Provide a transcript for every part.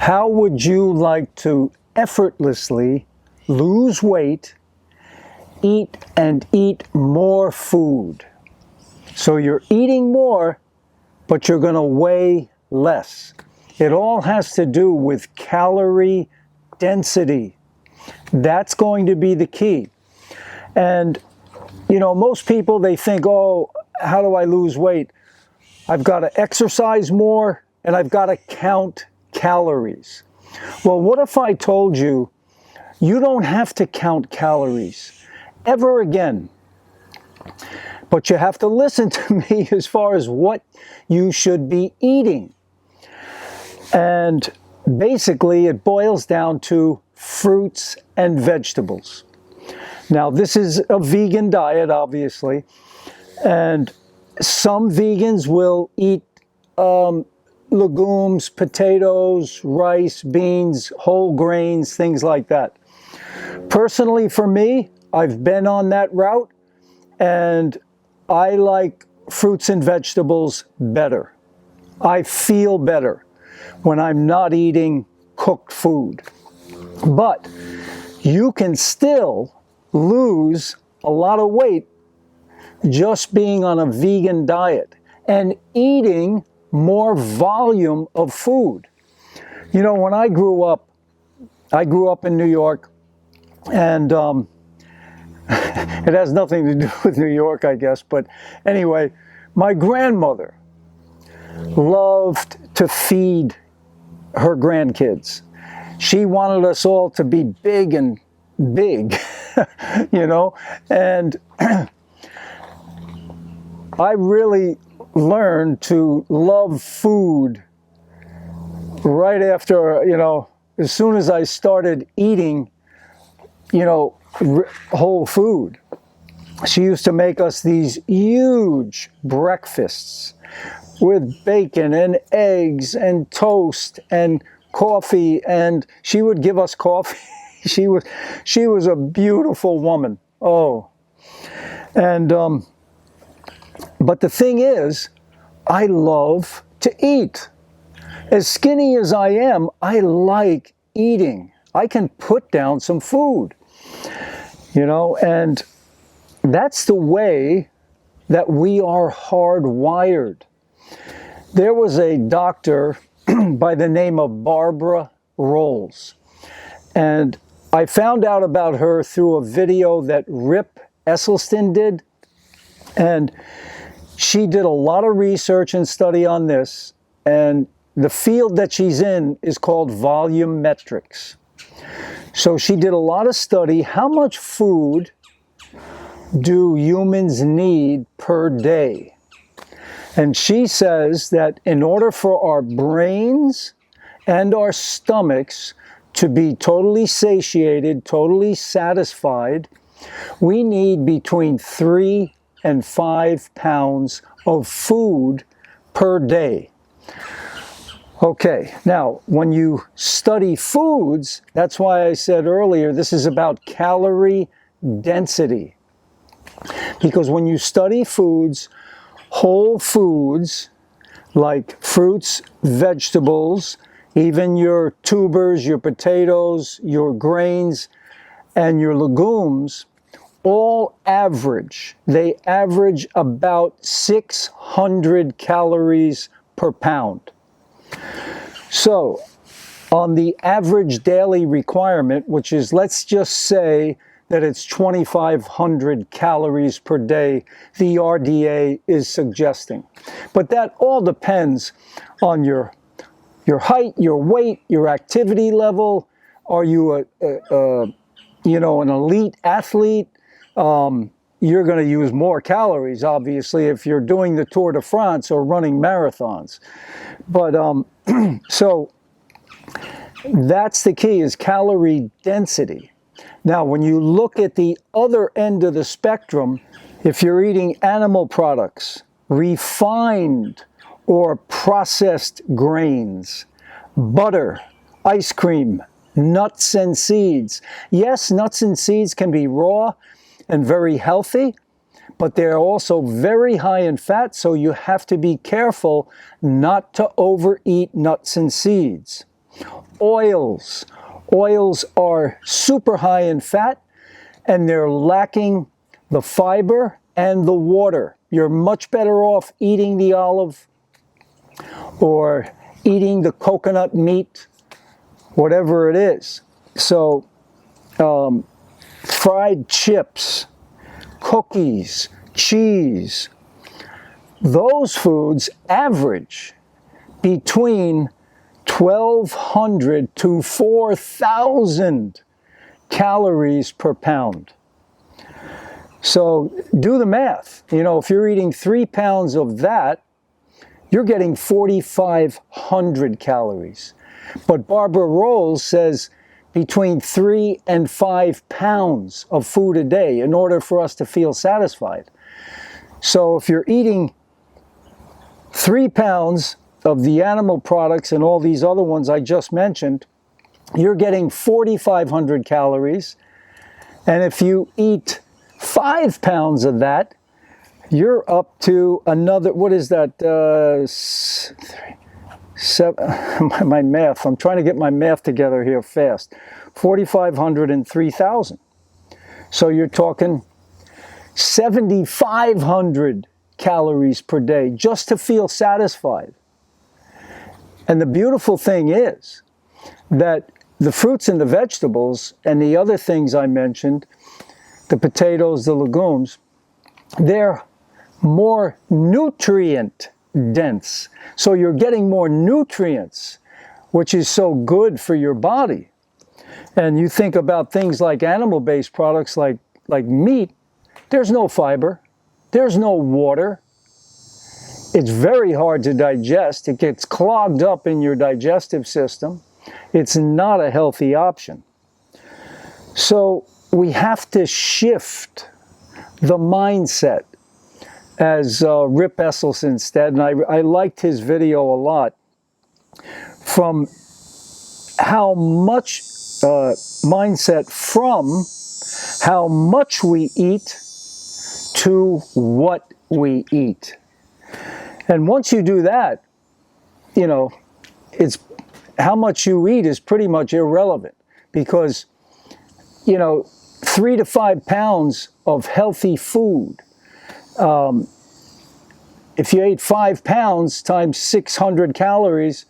How would you like to effortlessly lose weight, eat more food? So you're eating more, but you're going to weigh less. It all has to do with calorie density. That's going to be the key. And, you know, most people, they think, oh, how do I lose weight? I've got to exercise more and I've got to count calories. Well, what if I told you you don't have to count calories ever again? But you have to listen to me as far as what you should be eating. And basically, it boils down to fruits and vegetables. Now, this is a vegan diet, obviously, and some vegans will eat legumes, potatoes, rice, beans, whole grains, things like that. Personally, for me, I've been on that route, and I like fruits and vegetables better. I feel better when I'm not eating cooked food. But you can still lose a lot of weight just being on a vegan diet and eating more volume of food. You know, when I grew up in New York, and it has nothing to do with New York, I guess, but anyway, my grandmother loved to feed her grandkids. She wanted us all to be big and big, you know, and I really learned to love food right after, you know, as soon as I started eating, you know, whole food. She used to make us these huge breakfasts with bacon and eggs and toast and coffee, and she would give us coffee. She was a beautiful woman. Oh, and but the thing is, I love to eat. As skinny as I am, I like eating. I can put down some food, you know, and that's the way that we are hardwired. There was a doctor by the name of Barbara Rolls, and I found out about her through a video that Rip Esselstyn did, and she did a lot of research and study on this, and the field that she's in is called volumetrics. So she did a lot of study. How much food do humans need per day? And she says that in order for our brains and our stomachs to be totally satiated, totally satisfied, we need between 3 and 5 pounds of food per day. Okay, now when you study foods, that's why I said earlier, this is about calorie density. Because when you study foods, whole foods like fruits, vegetables, even your tubers, your potatoes, your grains, and your legumes, all average. They average about 600 calories per pound. So, on the average daily requirement, which is, let's just say that it's 2,500 calories per day, the RDA is suggesting. But that all depends on your height, your weight, your activity level. Are you you know, an elite athlete? You're going to use more calories, obviously, if you're doing the Tour de France or running marathons. But so that's the key, is calorie density. Now, when you look at the other end of the spectrum, if you're eating animal products, refined or processed grains, butter, ice cream, nuts and seeds. Yes, nuts and seeds can be raw and very healthy, but they're also very high in fat, so you have to be careful not to overeat nuts and seeds. Oils. Oils are super high in fat, and they're lacking the fiber and the water. You're much better off eating the olive or eating the coconut meat, whatever it is. So, fried chips, cookies, cheese, those foods average between 1,200 to 4,000 calories per pound. So do the math. You know, if you're eating 3 pounds of that, you're getting 4,500 calories. But Barbara Rolls says between 3 and 5 pounds of food a day in order for us to feel satisfied. So if you're eating 3 pounds of the animal products and all these other ones I just mentioned, you're getting 4,500 calories. And if you eat 5 pounds of that, you're up to another, what is that, my math, I'm trying to get my math together here fast, 4,500 and 3,000. So you're talking 7,500 calories per day just to feel satisfied. And the beautiful thing is that the fruits and the vegetables and the other things I mentioned, the potatoes, the legumes, they're more nutrient dense. So you're getting more nutrients, which is so good for your body. And you think about things like animal-based products like meat, there's no fiber, there's no water. It's very hard to digest. It gets clogged up in your digestive system. It's not a healthy option. So we have to shift the mindset, as Rip Esselstyn said, and I liked his video a lot, from how much mindset from how much we eat to what we eat. And once you do that, you know, it's how much you eat is pretty much irrelevant, because, you know, 3 to 5 pounds of healthy food, if you ate 5 pounds times 600 calories,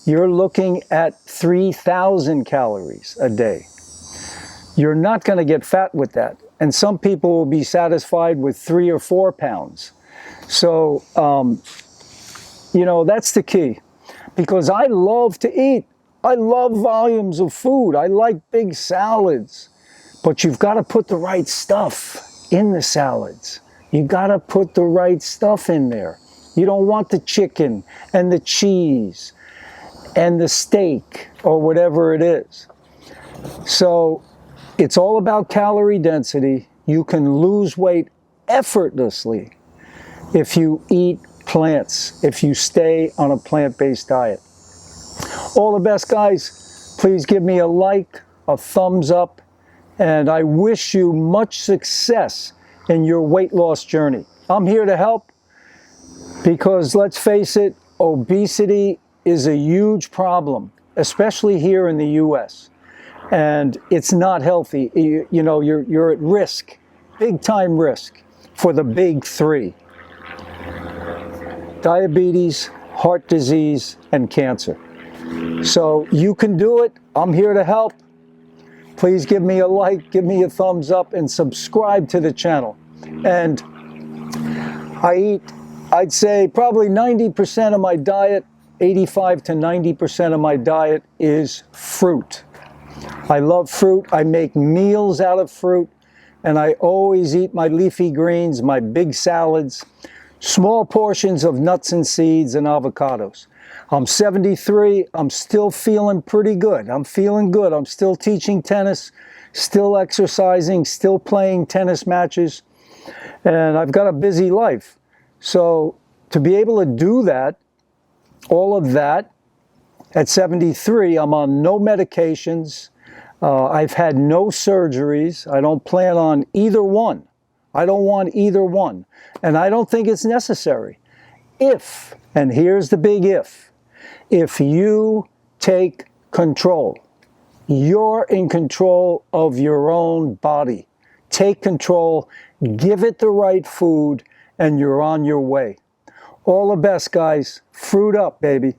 you're looking at 3,000 calories a day. You're not going to get fat with that. And some people will be satisfied with 3 or 4 pounds. So, you know, that's the key. Because I love to eat. I love volumes of food. I like big salads. But you've got to put the right stuff in the salads. You got to put the right stuff in there. You don't want the chicken and the cheese and the steak or whatever it is. So it's all about calorie density. You can lose weight effortlessly if you eat plants, if you stay on a plant-based diet. All the best, guys. Please give me a like, a thumbs up, and I wish you much success in your weight loss journey. I'm here to help, because let's face it, obesity is a huge problem, especially here in the US. And it's not healthy. You know, you're at risk, big time risk, for the big 3. Diabetes, heart disease, and cancer. So you can do it. I'm here to help. Please give me a like, give me a thumbs up, and subscribe to the channel. And I eat, I'd say probably 90% of my diet, 85 to 90% of my diet is fruit. I love fruit. I make meals out of fruit, and I always eat my leafy greens, my big salads, small portions of nuts and seeds and avocados. I'm 73. I'm still feeling pretty good. I'm feeling good. I'm still teaching tennis, still exercising, still playing tennis matches, and I've got a busy life. So to be able to do that, all of that, at 73, I'm on no medications. I've had no surgeries. I don't plan on either one. I don't want either one. And I don't think it's necessary. If, and here's the big if you take control. You're in control of your own body. Take control, give it the right food, and you're on your way. All the best, guys. Fruit up, baby.